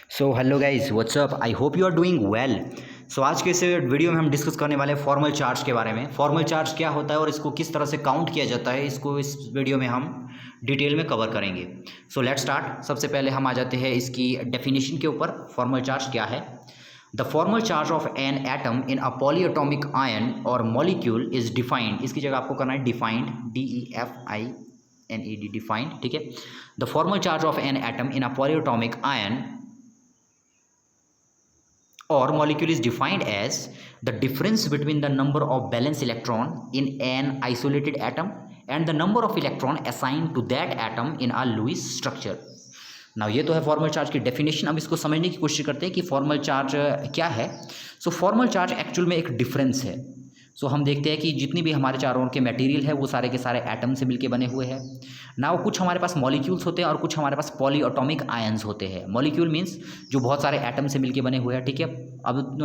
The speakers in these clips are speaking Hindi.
So hello guys what's up, I hope you are doing well. So आज के इस वीडियो में हम डिस्कस करने वाले हैं फॉर्मल चार्ज के बारे में। फॉर्मल चार्ज क्या होता है और इसको किस तरह से काउंट किया जाता है, इसको इस वीडियो में हम डिटेल में कवर करेंगे। So let's start. सबसे पहले हम आ जाते हैं इसकी डेफिनेशन के ऊपर। फॉर्मल चार्ज क्या है? The formal charge of an atom in a polyatomic ion और मॉलिक्यूल इज डिफाइंड। इसकी जगह आपको करना है डिफाइंड, DEFINED, डिफाइंड। ठीक है। The formal charge of an atom in a polyatomic ion or molecule is defined as the difference between the number of valence electron in an isolated atom and the number of electron assigned to that atom in a Lewis structure. Now ये तो है फॉर्मल चार्ज की डेफिनेशन। अब इसको समझने की कोशिश करते हैं कि फॉर्मल चार्ज क्या है। सो फॉर्मल चार्ज एक्चुअल में एक डिफरेंस है। सो हम देखते हैं कि जितनी भी हमारे चारों ओर के मटेरियल है वो सारे के सारे एटम से मिलके बने हुए हैं ना। वो कुछ हमारे पास मॉलिक्यूल्स होते हैं और कुछ हमारे पास पॉलीएटॉमिक आयन्स होते हैं। मॉलिक्यूल मींस जो बहुत सारे एटम से मिलके बने हुए हैं। ठीक है। अब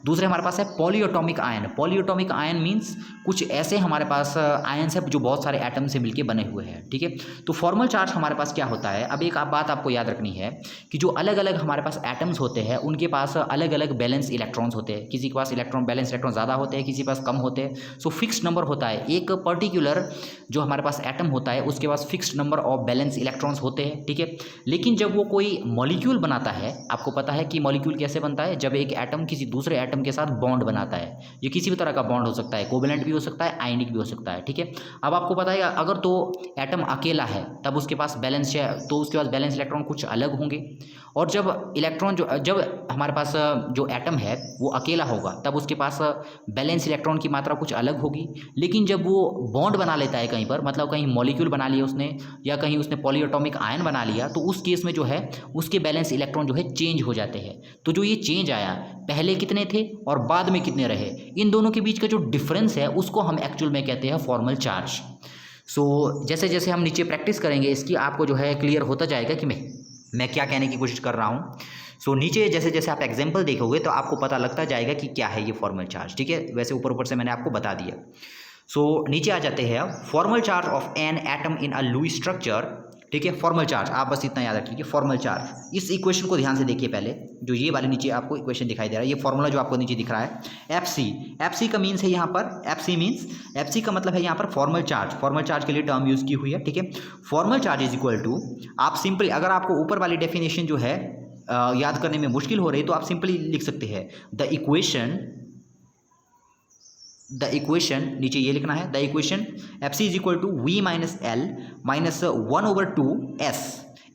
दूसरे हमारे पास है polyatomic ion. Polyatomic ion means कुछ ऐसे हमारे पास आयन्स है जो बहुत सारे एटम से मिलके बने हुए हैं। ठीक है। तो फॉर्मल चार्ज हमारे पास क्या होता है? अब एक बात आपको याद रखनी है कि जो अलग अलग हमारे पास एटम्स होते हैं उनके पास अलग अलग बैलेंस इलेक्ट्रॉन्स होते हैं। किसी के पास बैलेंस इलेक्ट्रॉन ज़्यादा होते हैं, किसी के पास कम होते हैं। सो फिक्स्ड नंबर होता है। एक पर्टिकुलर जो हमारे पास एटम होता है उसके पास fixed number of valence electrons होते हैं। ठीक है। लेकिन जब वो कोई मॉलिक्यूल बनाता है, आपको पता है कि मॉलिक्यूल कैसे बनता है? जब एक एटम किसी दूसरे एटम के साथ बॉन्ड बनाता है। ये किसी भी तरह का बॉन्ड हो सकता है, कोवेलेंट भी हो सकता है, आयनिक भी हो सकता है। ठीक है। अब आपको पता है अगर तो एटम अकेला है तब उसके पास बैलेंस तो उसके पास बैलेंस इलेक्ट्रॉन कुछ अलग होंगे। और जब इलेक्ट्रॉन जब हमारे पास जो एटम है वो अकेला होगा तब उसके पास बैलेंस इलेक्ट्रॉन की मात्रा कुछ अलग होगी। लेकिन जब वो बॉन्ड बना लेता है कहीं पर, मतलब कहीं मॉलिक्यूल बना लिया उसने या कहीं उसने पॉलीएटॉमिक आयन बना लिया, तो उस केस में जो है उसके बैलेंस इलेक्ट्रॉन जो है चेंज हो जाते हैं। तो जो ये चेंज आया, पहले कितने थे और बाद में कितने रहे, इन दोनों के बीच का जो डिफरेंस है उसको हम एक्चुअल में कहते हैं फॉर्मल चार्ज। सो जैसे जैसे हम नीचे प्रैक्टिस करेंगे इसकी, आपको जो है क्लियर होता जाएगा कि मैं क्या कहने की कोशिश कर रहा हूँ। सो नीचे जैसे जैसे आप एग्जाम्पल देखोगे तो आपको पता लगता जाएगा कि क्या है ये फॉर्मल चार्ज। ठीक है। वैसे ऊपर ऊपर से मैंने आपको बता दिया। सो नीचे आ जाते हैं। Formal charge of an atom in a Lewis structure. ठीक है। फॉर्मल चार्ज आप बस इतना याद रखिए। फॉर्मल चार्ज, इस इक्वेशन को ध्यान से देखिए। पहले जो ये वाले नीचे आपको इक्वेशन दिखाई दे रहा है, ये फॉर्मूला जो आपको नीचे दिख रहा है एफ सी का मीन्स है यहाँ पर एफ सी का मतलब है यहाँ पर फॉर्मल चार्ज। फॉर्मल चार्ज के लिए टर्म यूज की हुई है। ठीक है। Formal charge is equal to, आप सिंपली अगर आपको ऊपर वाली डेफिनेशन जो है याद करने में मुश्किल हो रही है तो आप सिंपली लिख सकते हैं द इक्वेशन नीचे ये लिखना है, the equation F C is equal to V minus L minus 1/2 S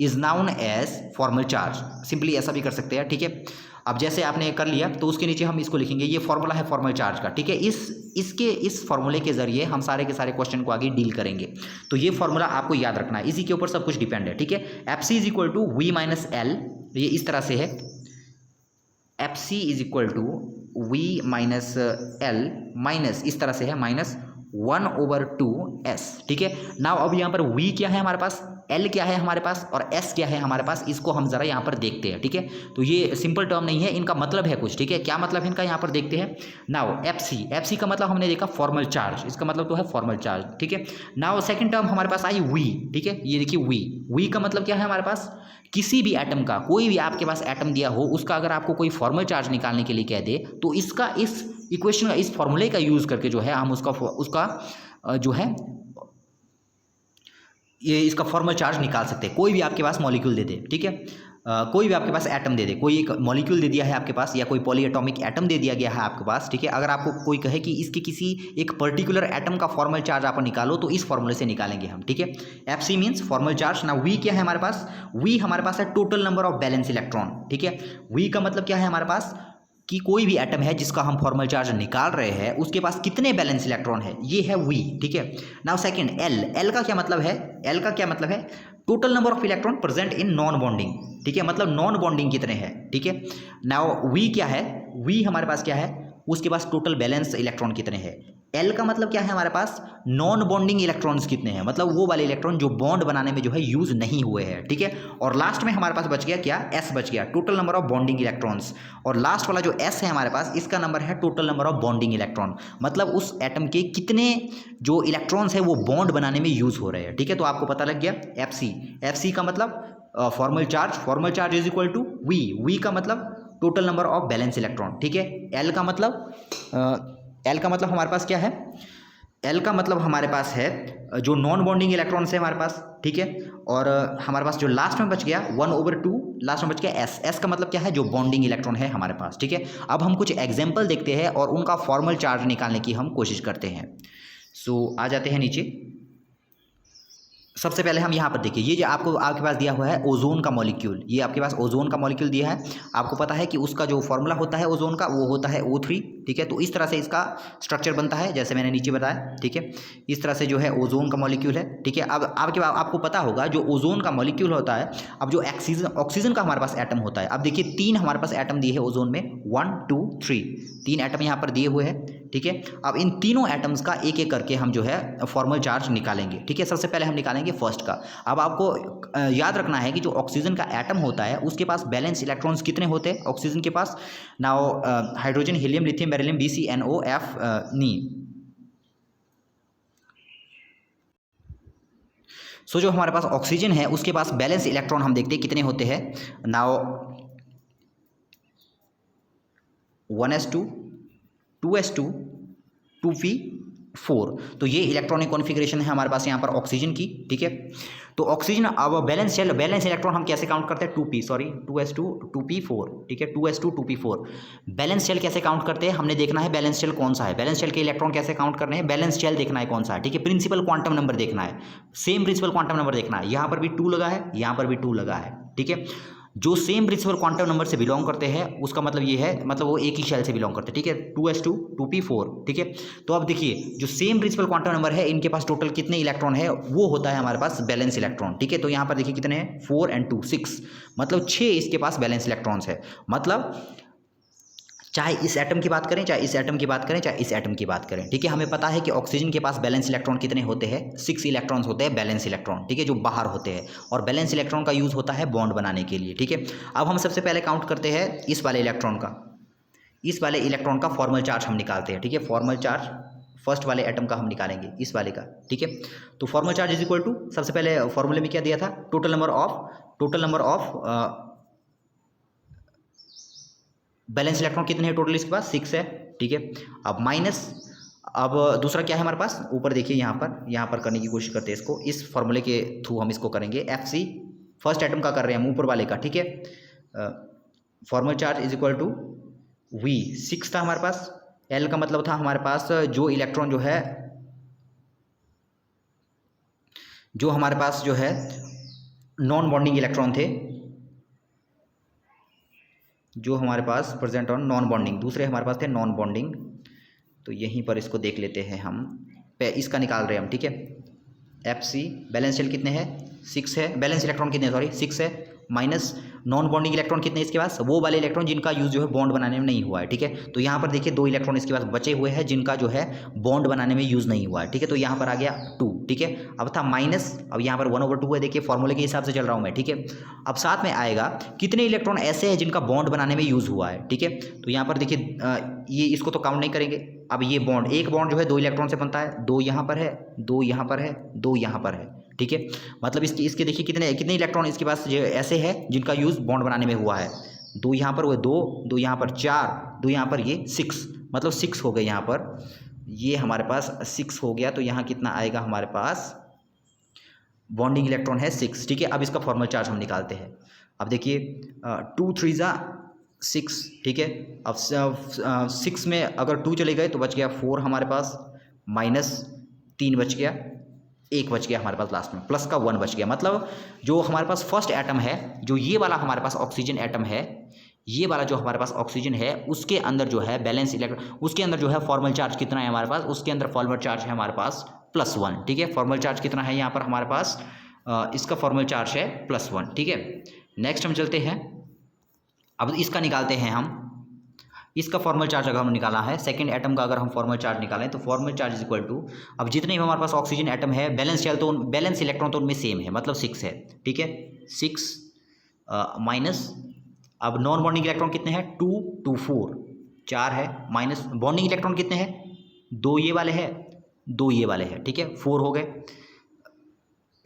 is known as formal charge. Simply ऐसा भी कर सकते हैं। ठीक है। अब जैसे आपने कर लिया तो उसके नीचे हम इसको लिखेंगे, ये फॉर्मूला है फॉर्मल चार्ज का। ठीक है। इस फॉर्मूले के जरिए हम सारे के सारे क्वेश्चन को आगे डील करेंगे। तो ये फॉर्मूला आपको याद रखना है, इसी के ऊपर सब कुछ डिपेंड है। ठीक है। F C is equal to V minus L, ये इस तरह से है, F C is equal to V minus L minus इस तरह से है माइनस 1/2 एस। ठीक है। नाउ अब यहाँ पर वी क्या है हमारे पास, एल क्या है हमारे पास और एस क्या है हमारे पास, इसको हम जरा यहाँ पर देखते हैं। ठीक है। तो ये सिंपल टर्म नहीं है, इनका मतलब है कुछ। ठीक है। क्या मतलब है इनका, यहाँ पर देखते हैं। नाउ एफ सी का मतलब हमने देखा फॉर्मल चार्ज, इसका मतलब तो है फॉर्मल चार्ज। ठीक है। नाउ सेकंड टर्म हमारे पास आई वी। ठीक है। ये देखिए वी का मतलब क्या है हमारे पास, किसी भी एटम का, कोई भी आपके पास एटम दिया हो उसका अगर आपको कोई फॉर्मल चार्ज निकालने के लिए कह दे तो इसका इस इक्वेशन, इस फॉर्मूले का यूज करके जो है हम उसका जो है ये इसका फॉर्मल चार्ज निकाल सकते हैं। कोई भी आपके पास मॉलिक्यूल दे दे। ठीक है। कोई भी आपके पास एटम दे दे, कोई एक मॉलिक्यूल दे दिया है आपके पास या कोई पॉलीएटॉमिक एटम दे दिया गया है आपके पास। ठीक है। अगर आपको कोई कहे कि इसके किसी एक पर्टिकुलर एटम का फॉर्मल चार्ज आप निकालो तो इस फॉर्मूले से निकालेंगे हम। ठीक है। F C means formal charge. ना वी क्या है हमारे पास, वी हमारे पास है total number of valence electron. ठीक है। वी का मतलब क्या है हमारे पास कि कोई भी एटम है जिसका हम फॉर्मल चार्ज निकाल रहे हैं उसके पास कितने बैलेंस इलेक्ट्रॉन है, ये है वी। ठीक है। नाउ सेकंड एल का क्या मतलब है, एल का क्या मतलब है total number of electron present in non bonding. ठीक है। मतलब नॉन बॉन्डिंग कितने हैं। ठीक है। नाउ वी क्या है, वी हमारे पास क्या है, उसके पास टोटल बैलेंस इलेक्ट्रॉन कितने हैं। एल का मतलब क्या है हमारे पास, नॉन बॉन्डिंग इलेक्ट्रॉन्स कितने हैं, मतलब वो वाले इलेक्ट्रॉन जो बॉन्ड बनाने में जो है यूज नहीं हुए हैं। ठीक है। और लास्ट में हमारे पास बच गया क्या, एस बच गया, total number of bonding electrons. और लास्ट वाला जो एस है हमारे पास, इसका नंबर है total number of bonding electron, मतलब उस एटम के कितने जो इलेक्ट्रॉन्स है वो बॉन्ड बनाने में यूज हो रहे हैं। ठीक है। तो आपको पता लग गया एफ सी का मतलब formal charge is equal to V का मतलब total number of valence electron, ठीक है। एल का मतलब हमारे पास क्या है, एल का मतलब हमारे पास है जो नॉन बॉन्डिंग इलेक्ट्रॉन्स है हमारे पास, ठीक है। और हमारे पास जो लास्ट में बच गया 1/2, लास्ट में बच गया एस, एस का मतलब क्या है, जो बॉन्डिंग इलेक्ट्रॉन है हमारे पास, ठीक है। अब हम कुछ एग्जाम्पल देखते हैं और उनका फॉर्मल चार्ज निकालने की हम कोशिश करते हैं। सो आ जाते हैं नीचे। सबसे पहले हम यहाँ पर देखिए, ये जो आपके पास दिया हुआ है ओजोन का मॉलिक्यूल, ये आपके पास ओजोन का मॉलिक्यूल दिया है। आपको पता है कि उसका जो फॉर्मूला होता है ओजोन का वो होता है O3, ठीक है। तो इस तरह से इसका स्ट्रक्चर बनता है जैसे मैंने नीचे बताया, ठीक है। इस तरह से जो है ओजोन का मॉलिक्यूल है, ठीक है। अब आपको पता होगा जो ओजोन का मॉलिक्यूल होता है, अब जो ऑक्सीजन का हमारे पास एटम होता है, अब देखिए 3 हमारे पास एटम दिए हैं ओजोन में, 1 2 3, 3 एटम यहाँ पर दिए हुए हैं, ठीक है। अब इन तीनों एटम्स का एक एक करके हम जो है फॉर्मल चार्ज निकालेंगे, ठीक है। सबसे पहले हम निकालेंगे फर्स्ट का। अब आपको याद रखना है कि जो ऑक्सीजन का एटम होता है उसके पास बैलेंस इलेक्ट्रॉन्स कितने होते हैं ऑक्सीजन के पास, now hydrogen, helium, lithium, beryllium, BCNO, नी। सो जो हमारे पास ऑक्सीजन है उसके पास बैलेंस इलेक्ट्रॉन हम देखते हैं कितने होते हैं, नाउ 1s2 2s2 2p4, तो ये इलेक्ट्रॉनिक कॉन्फ़िगरेशन है हमारे पास यहाँ पर ऑक्सीजन की, ठीक है। तो ऑक्सीजन, अब बैलेंस इलेक्ट्रॉन हम कैसे काउंट करते हैं, 2s2 2p4, ठीक है, 2s2 2p4। बैलेंस शेल कैसे काउंट करते हैं, हमने देखना है बैलेंस शेल कौन सा है, बैलेंस शेल के इलेक्ट्रॉन कैसे काउंट करने हैं, बैलेंस शेल देखना है कौन सा है, ठीक है। प्रिंसिपल क्वांटम नंबर देखना है, सेम प्रिंसिपल क्वांटम नंबर देखना है, यहाँ पर भी 2 लगा है, यहाँ पर भी 2 लगा है, ठीक है। जो सेम प्रिंसिपल क्वांटम नंबर से बिलोंग करते हैं उसका मतलब ये है, मतलब वो एक ही शेल से बिलोंग करते हैं, ठीक है। 2s2 2p4, ठीक है। तो अब देखिए जो सेम प्रिंसिपल क्वांटम नंबर है इनके पास टोटल कितने इलेक्ट्रॉन है, वो होता है हमारे पास बैलेंस इलेक्ट्रॉन, ठीक है। तो यहाँ पर देखिए कितने हैं, 4 और 2 6, मतलब 6 इसके पास बैलेंस इलेक्ट्रॉन्स है। मतलब चाहे इस एटम की बात करें, चाहे इस एटम की बात करें, चाहे इस एटम की बात करें, ठीक है। हमें पता है कि ऑक्सीजन के पास बैलेंस इलेक्ट्रॉन कितने होते हैं, 6 इलेक्ट्रॉन्स होते हैं बैलेंस इलेक्ट्रॉन, ठीक है, जो बाहर होते हैं। और बैलेंस इलेक्ट्रॉन का यूज़ होता है बॉन्ड बनाने के लिए, ठीक है। अब हम सबसे पहले काउंट करते हैं इस वाले इलेक्ट्रॉन का, इस वाले इलेक्ट्रॉन का फॉर्मल चार्ज हम निकालते हैं, ठीक है। फॉर्मल चार्ज फर्स्ट वाले एटम का हम निकालेंगे, इस वाले का, ठीक है। तो formal charge is equal to, सबसे पहले फॉर्मूले में क्या दिया था, total number of valence electron कितने हैं टोटल इसके पास, 6 है, ठीक है। अब माइनस, अब दूसरा क्या है हमारे पास, ऊपर देखिए यहाँ पर करने की कोशिश करते हैं इसको, इस फॉर्मूले के थ्रू हम इसको करेंगे। FC फर्स्ट एटम का कर रहे हैं हम, ऊपर वाले का, ठीक है। Formal charge is equal to V, 6 था हमारे पास, L का मतलब था हमारे पास जो इलेक्ट्रॉन जो है, जो हमारे पास जो है नॉन बॉन्डिंग इलेक्ट्रॉन थे, जो हमारे पास प्रेजेंट ऑन नॉन बॉन्डिंग, दूसरे हमारे पास थे नॉन बॉन्डिंग। तो यहीं पर इसको देख लेते हैं हम, इसका निकाल रहे हैं हम, ठीक है। FC बैलेंस शेल कितने हैं, 6 है, बैलेंस इलेक्ट्रॉन कितने, सॉरी 6 है, माइनस नॉन बॉन्डिंग इलेक्ट्रॉन कितने इसके पास, वो वाले इलेक्ट्रॉन जिनका यूज़ जो है बॉन्ड बनाने में नहीं हुआ है, ठीक है। तो यहाँ पर देखिए 2 इलेक्ट्रॉन इसके पास बचे हुए हैं जिनका जो है बॉन्ड बनाने में यूज़ नहीं हुआ है, ठीक है। तो यहाँ पर आ गया 2, ठीक है। अब था माइनस, अब यहाँ पर 1/2 है, देखिए फॉर्मूले के हिसाब से चल रहा हूँ मैं, ठीक है। अब साथ में आएगा कितने इलेक्ट्रॉन ऐसे हैं जिनका बॉन्ड बनाने में यूज़ हुआ है, ठीक है। तो यहाँ पर देखिए ये इसको तो काउंट नहीं करेंगे। अब ये बॉन्ड, एक बॉन्ड जो है 2 इलेक्ट्रॉन से बनता है, 2 यहाँ पर है, 2 यहाँ पर है, 2 यहाँ पर है, ठीक है। मतलब इसके देखिए कितने इलेक्ट्रॉन इसके पास जो ऐसे है जिनका यूज़ बॉन्ड बनाने में हुआ है, 2 यहाँ पर हुए, 2 यहाँ पर 4, 2 यहाँ पर ये 6, मतलब 6 हो गए यहाँ पर, ये हमारे पास 6 हो गया। तो यहाँ कितना आएगा हमारे पास, बॉन्डिंग इलेक्ट्रॉन है 6, ठीक है। अब इसका फॉर्मल चार्ज हम निकालते हैं। अब देखिए 2 3 6, ठीक है। अब 6 में अगर 2 चले गए तो बच गया 4 हमारे पास, माइनस 3 बच गया, 1 बच गया हमारे पास लास्ट में, प्लस का 1 बच गया। मतलब जो हमारे पास फर्स्ट एटम है, जो ये वाला हमारे पास ऑक्सीजन एटम है, ये वाला जो हमारे पास ऑक्सीजन है, उसके अंदर जो है बैलेंस इलेक्ट्रॉन, उसके अंदर जो है फॉर्मल चार्ज कितना है हमारे पास, उसके अंदर फॉर्मल चार्ज है हमारे पास +1, ठीक है। फॉर्मल चार्ज कितना है यहाँ पर हमारे पास, इसका फॉर्मल चार्ज है +1, ठीक है। नेक्स्ट हम चलते हैं, अब इसका निकालते हैं हम, इसका फॉर्मल चार्ज अगर हम निकाला है, सेकंड एटम का अगर हम फॉर्मल चार्ज निकालें तो formal charge is equal to, अब जितने भी हमारे पास ऑक्सीजन एटम है बैलेंस शेल तो बैलेंस इलेक्ट्रॉन तो उनमें सेम है, मतलब 6 है, ठीक है। 6 माइनस, अब नॉन बॉन्डिंग इलेक्ट्रॉन कितने हैं, 2 2 4, 4 है, माइनस बॉन्डिंग इलेक्ट्रॉन कितने हैं, 2 ये वाले हैं, 2 ये वाले हैं, ठीक है, 4 हो गए।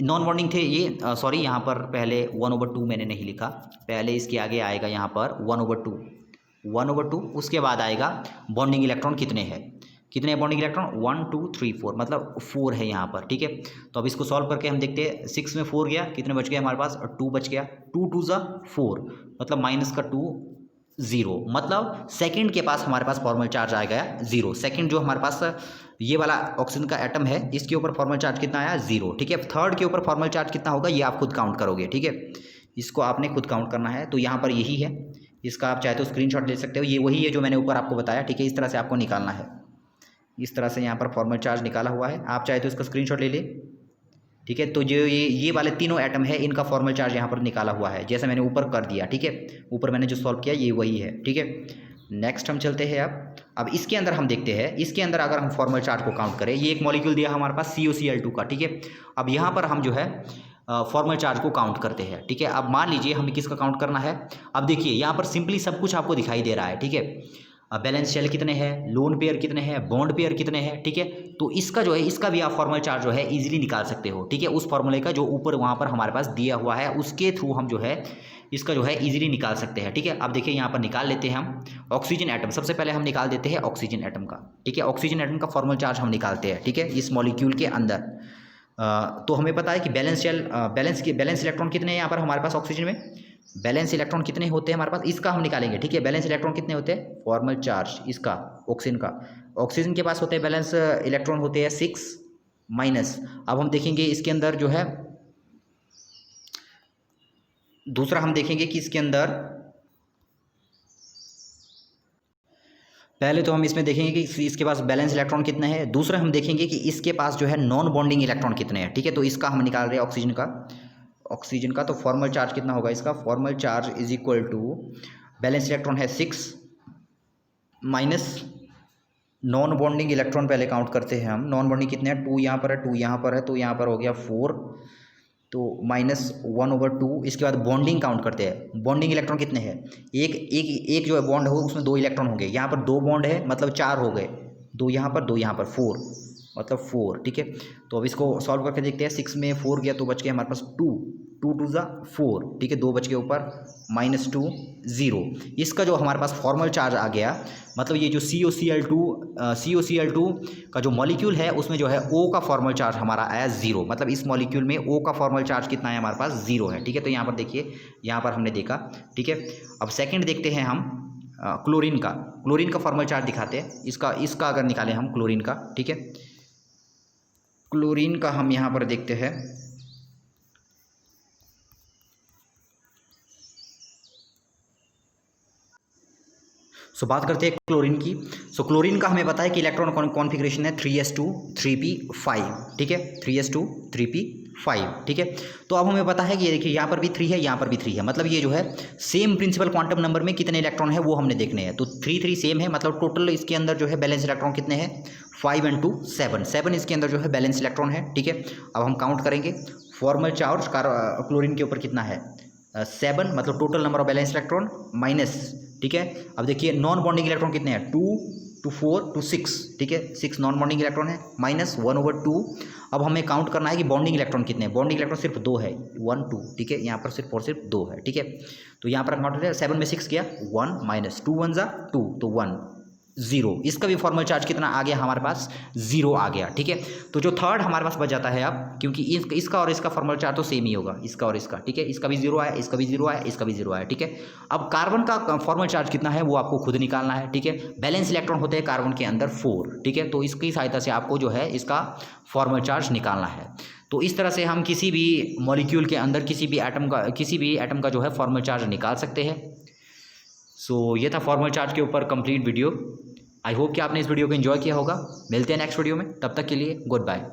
नॉन बॉन्डिंग थे ये, सॉरी यहाँ पर पहले 1/2 मैंने नहीं लिखा, पहले इसके आगे आएगा यहाँ पर 1/2, उसके बाद आएगा बॉन्डिंग इलेक्ट्रॉन कितने हैं, कितने बॉन्डिंग इलेक्ट्रॉन 1 2 3 4, मतलब 4 है यहाँ पर, ठीक है। तो अब इसको सॉल्व करके हम देखते हैं, 6 में 4 गया, कितने बच गए हमारे पास, 2 बच गया, 2 2 ज़ा 4, मतलब माइनस का 2 0, मतलब सेकंड के पास हमारे पास फॉर्मल चार्ज आ गया 0। सेकंड जो हमारे पास ये वाला ऑक्सीजन का एटम है, इसके ऊपर फॉर्मल चार्ज कितना आया 0, ठीक है। थर्ड के ऊपर फॉर्मल चार्ज कितना होगा ये आप खुद काउंट करोगे, ठीक है, इसको आपने खुद काउंट करना है। तो यहाँ पर यही है, इसका आप चाहे तो स्क्रीनशॉट ले सकते हो, ये वही है जो मैंने ऊपर आपको बताया, ठीक है। इस तरह से आपको निकालना है, इस तरह से यहाँ पर फॉर्मल चार्ज निकाला हुआ है, आप चाहे तो इसका स्क्रीनशॉट ले ले, ठीक है। तो जो ये वाले तीनों एटम है इनका फॉर्मल चार्ज यहाँ पर निकाला हुआ है, जैसा मैंने ऊपर कर दिया, ठीक है। ऊपर मैंने जो सॉल्व किया ये वही है, ठीक है। नेक्स्ट हम चलते हैं अब इसके अंदर हम देखते हैं, इसके अंदर अगर हम फॉर्मल चार्ज को काउंट करें, ये एक मॉलिक्यूल दिया हमारे पास COCl2 का, ठीक है। अब यहाँ पर हम जो है फॉर्मल चार्ज को काउंट करते हैं, ठीक है। अब मान लीजिए हमें किसका काउंट करना है, अब देखिए यहाँ पर सिंपली सब कुछ आपको दिखाई दे रहा है, ठीक है। बैलेंस शेल कितने हैं, लोन पेयर कितने हैं, बॉन्ड पेयर कितने हैं, ठीक है। तो इसका जो है, इसका भी आप फॉर्मल चार्ज जो है इजीली निकाल सकते हो, ठीक है। उस फॉर्मूले का जो ऊपर वहाँ पर हमारे पास दिया हुआ है उसके थ्रू हम जो है इसका जो है इजीली निकाल सकते हैं, ठीक है। अब देखिए यहाँ पर निकाल लेते हैं हम ऑक्सीजन एटम, सबसे पहले हम निकाल देते हैं ऑक्सीजन एटम का, ठीक है। ऑक्सीजन एटम का फॉर्मल चार्ज हम निकालते हैं, ठीक है, इस मॉलिक्यूल के अंदर। तो हमें पता है कि बैलेंस इलेक्ट्रॉन कितने हैं यहाँ पर हमारे पास ऑक्सीजन में, बैलेंस इलेक्ट्रॉन कितने होते हैं हमारे पास, इसका हम निकालेंगे, ठीक है। बैलेंस इलेक्ट्रॉन कितने होते हैं, फॉर्मल चार्ज इसका ऑक्सीजन का, ऑक्सीजन के पास होते हैं बैलेंस इलेक्ट्रॉन होते हैं 6 माइनस। अब हम देखेंगे इसके अंदर जो है, दूसरा हम देखेंगे कि इसके अंदर, पहले तो हम इसमें देखेंगे कि इसके पास बैलेंस इलेक्ट्रॉन कितने हैं, दूसरा हम देखेंगे कि इसके पास जो है नॉन बॉन्डिंग इलेक्ट्रॉन कितने हैं, ठीक है। तो इसका हम निकाल रहे हैं ऑक्सीजन का, तो फॉर्मल चार्ज कितना होगा इसका, formal charge is equal to valence electron है 6 माइनस नॉन बॉन्डिंग इलेक्ट्रॉन पहले काउंट करते हैं हम, नॉन बॉन्डिंग कितने हैं, 2 यहाँ पर है, 2 यहाँ पर है, तो यहाँ पर हो गया 4, तो माइनस 1/2। इसके बाद बॉन्डिंग काउंट करते हैं, बॉन्डिंग इलेक्ट्रॉन कितने हैं, एक जो है बॉन्ड हो उसमें 2 इलेक्ट्रॉन होंगे, यहाँ पर 2 बॉन्ड है मतलब 4 हो गए, 2 यहाँ पर 2 यहाँ पर, 4 मतलब 4, ठीक है। तो अब इसको सॉल्व करके देखते हैं, 6 में 4 गया तो बच गया हमारे पास 2 2 ज़ा 4, ठीक है, 2 बच के ऊपर -2 0। इसका जो हमारे पास फॉर्मल चार्ज आ गया, मतलब ये जो COCl2 का जो मॉलिक्यूल है उसमें जो है O का फॉर्मल चार्ज हमारा आया 0, मतलब इस मॉलिक्यूल में O का फॉर्मल चार्ज कितना है हमारे पास 0 है, ठीक है। तो यहाँ पर देखिए, यहाँ पर हमने देखा, ठीक है। अब सेकेंड देखते हैं हम क्लोरीन का फॉर्मल चार्ज दिखाते हैं, इसका अगर निकालें हम क्लोरीन का, ठीक है। क्लोरीन का हम यहाँ पर देखते हैं, बात करते हैं क्लोरीन की। क्लोरीन का हमें पता है कि इलेक्ट्रॉन कॉन्फ़िगरेशन है 3s2 3p5, ठीक है, 3s2 3p5, ठीक है। तो अब हमें पता है कि ये देखिए यहाँ पर भी 3 है, यहाँ पर भी 3 है, मतलब ये जो है सेम प्रिंसिपल क्वांटम नंबर में कितने इलेक्ट्रॉन है वो हमने देखने हैं। तो 3 3 सेम है, मतलब टोटल इसके अंदर जो है बैलेंस इलेक्ट्रॉन कितने हैं, 5 and 2 7 इसके अंदर जो है बैलेंस इलेक्ट्रॉन है, ठीक है। अब हम काउंट करेंगे, फॉर्मल चार्ज क्लोरीन के ऊपर कितना है 7, मतलब total number of valence electron minus, ठीक है। अब देखिए नॉन बॉन्डिंग इलेक्ट्रॉन कितने हैं, 2 to 4 to 6, ठीक है, 6 नॉन बॉन्डिंग इलेक्ट्रॉन है, -1/2। अब हमें काउंट करना है कि बॉन्डिंग इलेक्ट्रॉन कितने हैं, बॉन्डिंग इलेक्ट्रॉन सिर्फ 2 है, 1 2, ठीक है, यहाँ पर सिर्फ और सिर्फ 2 है, ठीक है। तो यहाँ पर काउंट करें, 7 में 6 किया 1 - 2 1 = 2, तो 1 0। इसका भी फॉर्मल चार्ज कितना आ गया हमारे पास, 0 आ गया, ठीक है। तो जो थर्ड हमारे पास बच जाता है अब, क्योंकि इसका और इसका फॉर्मल चार्ज तो सेम ही होगा, इसका और इसका, ठीक है, इसका भी 0 आया, इसका भी 0 आया, इसका भी 0 आया, ठीक है। अब कार्बन का फॉर्मल चार्ज कितना है वो आपको खुद निकालना है, ठीक है। बैलेंस इलेक्ट्रॉन होते हैं कार्बन के अंदर 4, ठीक है। तो इसकी सहायता से आपको जो है इसका फॉर्मल चार्ज निकालना है। तो इस तरह से हम किसी भी मॉलिक्यूल के अंदर किसी भी एटम का जो है फॉर्मल चार्ज निकाल सकते हैं। ये था फॉर्मल चार्ज के ऊपर कंप्लीट वीडियो। आई होप कि आपने इस वीडियो को एंजॉय किया होगा। मिलते हैं नेक्स्ट वीडियो में, तब तक के लिए गुड बाय।